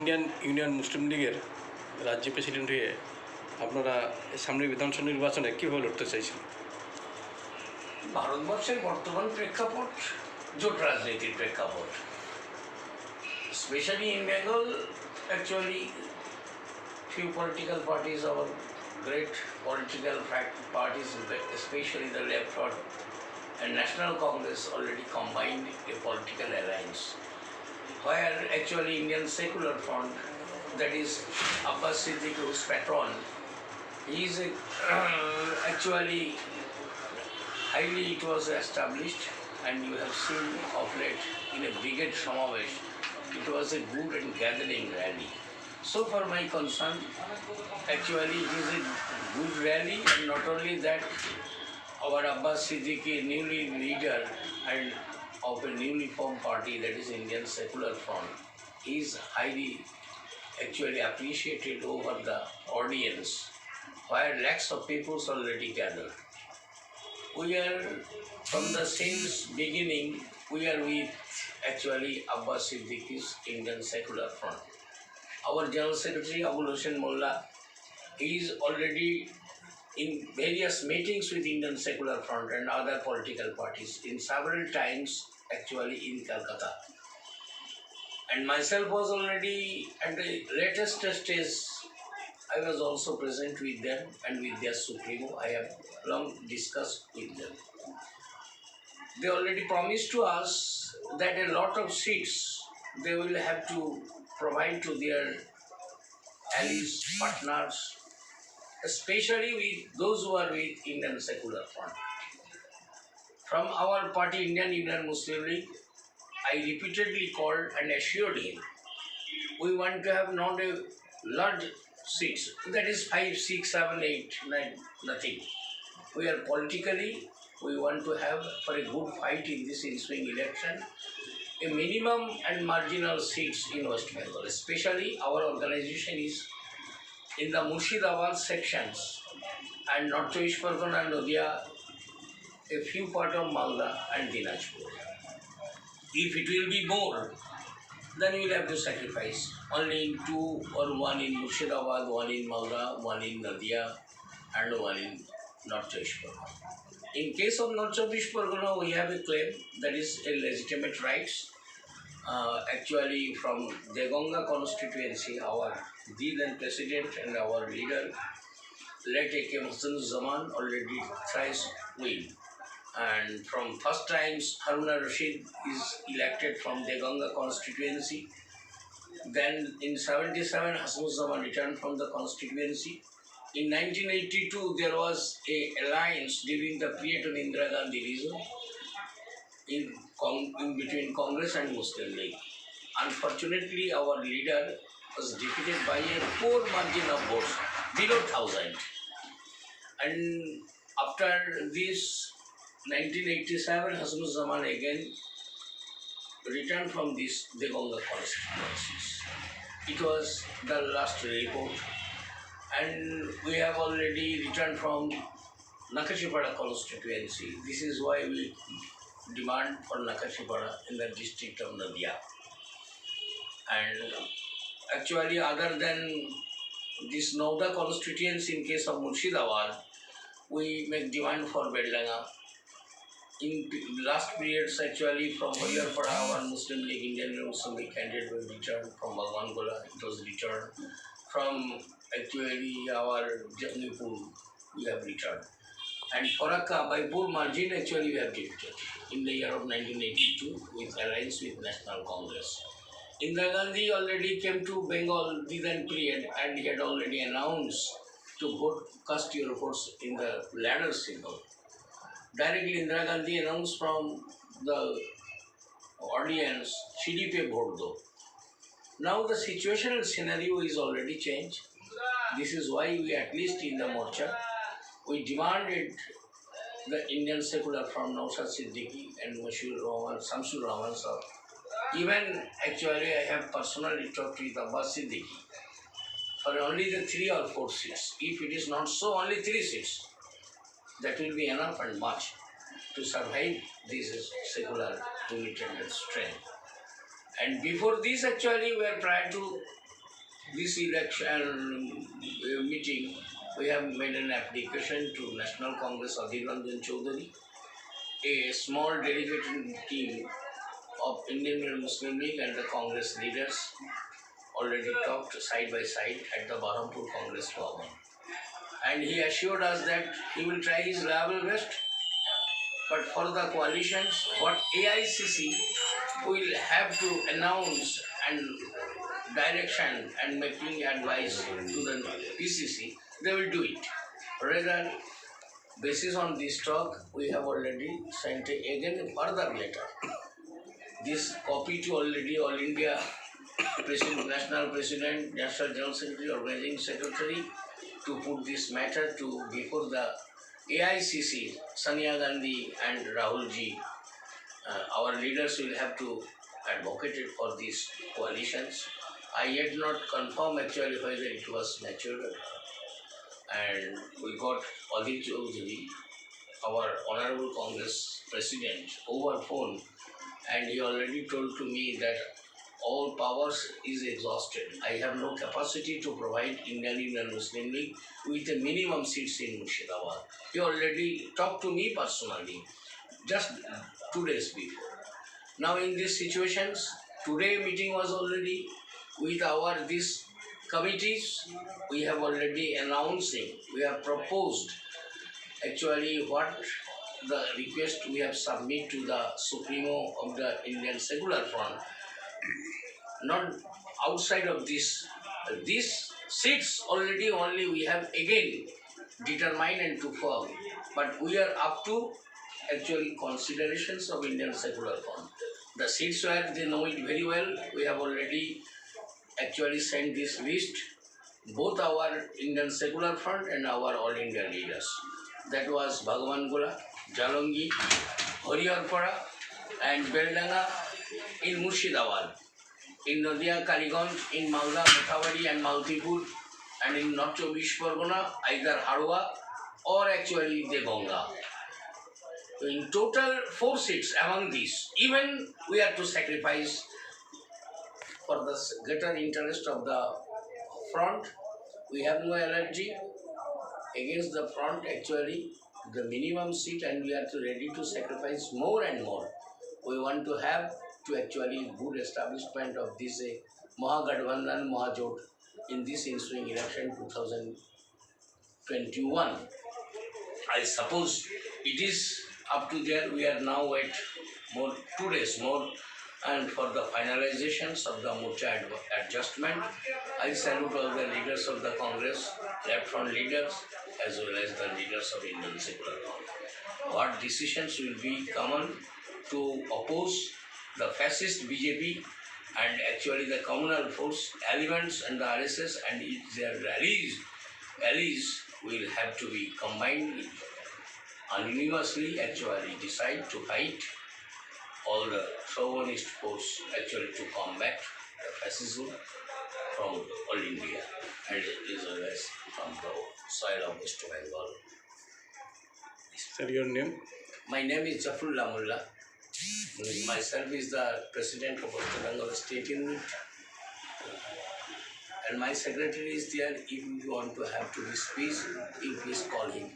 Indian union মুসলিম লীগের রাজ্য president হয়ে আপনারা সামনের বিধানসভা নির্বাচনে কীভাবে লড়তে চাইছেন? ভারতবর্ষের বর্তমান প্রেক্ষাপট জোট রাজনীতির প্রেক্ষাপট, especially in Bengal. Actually, few political parties, our great political parties, especially the left front and National Congress, already combined a political alliance, where actually Indian Secular Front, that is Abbas Siddiqui, whose patron, he is actually highly it was established, and you have seen of late in a brigade Shamavesh, it was a good and gathering rally. So for my concern, actually it is a good rally, and not only that, our Abbas Siddiqui, newly leader and of a newly formed party, that is Indian Secular Front, is highly actually appreciated over the audience, where lakhs of people already gathered. We are from the since beginning, we are with actually Abbas Siddiqui's Indian Secular Front. Our General Secretary Abul Hossain Molla is already in various meetings with Indian Secular Front and other political parties in several times actually in Calcutta. And myself was already at the latest stage. I was also present with them and with their Supremo. I have long discussed with them. They already promised to us that a lot of seats they will have to provide to their allies, partners, especially with those who are with Indian Secular Front. From our party, Indian Union Muslim League, I repeatedly called and assured him, we want to have not a large seats, that is 5, 6, 7, 8, 9, nothing. We are politically, we want to have for a good fight in this ensuing election, a minimum and marginal seats in West Bengal. Especially our organization is in the Murshidabad sections and North-East Pargana and Nadia, a few part of Malda and Dinajpur. If it will be more, then we will have to sacrifice. Only in 2 or 1 in Murshidabad, 1 in Malda, 1 in Nadia, and 1 in North-East Pargana. In case of North-East Pargana, we have a claim that is a legitimate rights. Actually, from Degonga constituency, our then president and our leader, late A.K. Zaman, already thrice win. And from first times, Haruna Rashid is elected from Degonga constituency. Then in 77, Zaman returned from the constituency. In 1982, there was a alliance during the period of Indira Gandhi region in between Congress and Muslim League. Unfortunately, our leader was defeated by a poor margin of votes, below 1,000. And after this, 1987, Hassan Zaman again returned from this Degonga constituencies. It was the last report. And we have already returned from Nakashipada constituency. This is why we demand for Nakashipada in the district of Nadia. And actually, other than this Nauda constituency, in case of Murshidabad, we make demand for Bedlanga. In last periods, actually, from Hoyarpada, our Muslim League, Indian Muslim League candidate was returned. From Balwangola, it was returned. From actually our Jamnipur, we have returned. And Farakka, by poor margin, actually we have defeated in the year of 1982 with alliance with National Congress. Indira Gandhi already came to Bengal then period, and he had already announced to vote, cast your votes in the ladder symbol. Directly Indira Gandhi announced from the audience, CDP vote do. Now the situational scenario is already changed. This is why we, at least in the Morcha, we demanded the Indian Secular Front, Nausad Siddiqui and Shamsul Rahman sir. Even actually I have personally talked with Abbas Siddiqui for only the 3 or 4 seats. If it is not so, only 3 seats. That will be enough and much to survive this secular unity and strength. And before this, actually, we are prior to this election meeting, we have made an application to National Congress Adhir Ranjan Chaudhary. A small delegated team of Indian Muslim League and the Congress leaders already talked side by side at the Bahrampur Congress Bhavan. And he assured us that he will try his level best. But for the coalitions, what AICC will have to announce and direction and making advice to the PCC, they will do it. Rather, basis on this talk, we have already sent again a further letter. This copy to already All India President, National President, National General Secretary, Organizing Secretary, to put this matter to before the AICC, Sonia Gandhi and Rahul Ji. Our leaders will have to advocate it for these coalitions. I yet not confirm actually whether it was matured, and we got Adhir Chaudhary, our Honorable Congress President, over phone, and he already told to me that all powers is exhausted. I have no capacity to provide Indian Union Muslim League with a minimum seats in Murshidabad. He already talked to me personally, just 2 days before. Now in these situations, today meeting was already with our these committees. We have already announcing, we have proposed actually what the request we have submitted to the Supremo of the Indian Secular Front. Not outside of this, these seats already only we have again determined and to form, but we are up to actually considerations of Indian Secular Front. The seats where they know it very well, we have already actually sent this list, both our Indian Secular Front and our All India leaders. That was Bhagwan Jalongi, Horiarpara and Beldanga in Murshidabad, in Nadia Kaliganj, in Malda, Mothabari and Maltipur, and in North Chobbish Pargona, either Harwa or actually Debonga. In total 4 seats among these, even we have to sacrifice for the greater interest of the front. We have no allergy against the front, actually the minimum seat, and we are ready to sacrifice more and more. We want to have to actually good establishment of this Mahagadbandhan Mahajot in this ensuing election 2021. I suppose it is up to there. We are now at more 2 days more, and for the finalizations of the Morcha adjustment, I salute all the leaders of the Congress, left front leaders, as well as the leaders of Indian Secular Front. What decisions will be common to oppose the fascist BJP and actually the communal force elements and the RSS and their allies will have to be combined unanimously actually decide to fight all the chauvinist force actually to combat the fascism from all India and as well as from the soil of West Bengal. Sir, your name? My name is Jafrullah Mullah. Myself is the president of West Bengal State Unit, and my secretary is there. If you want to have to be speech, you please call him.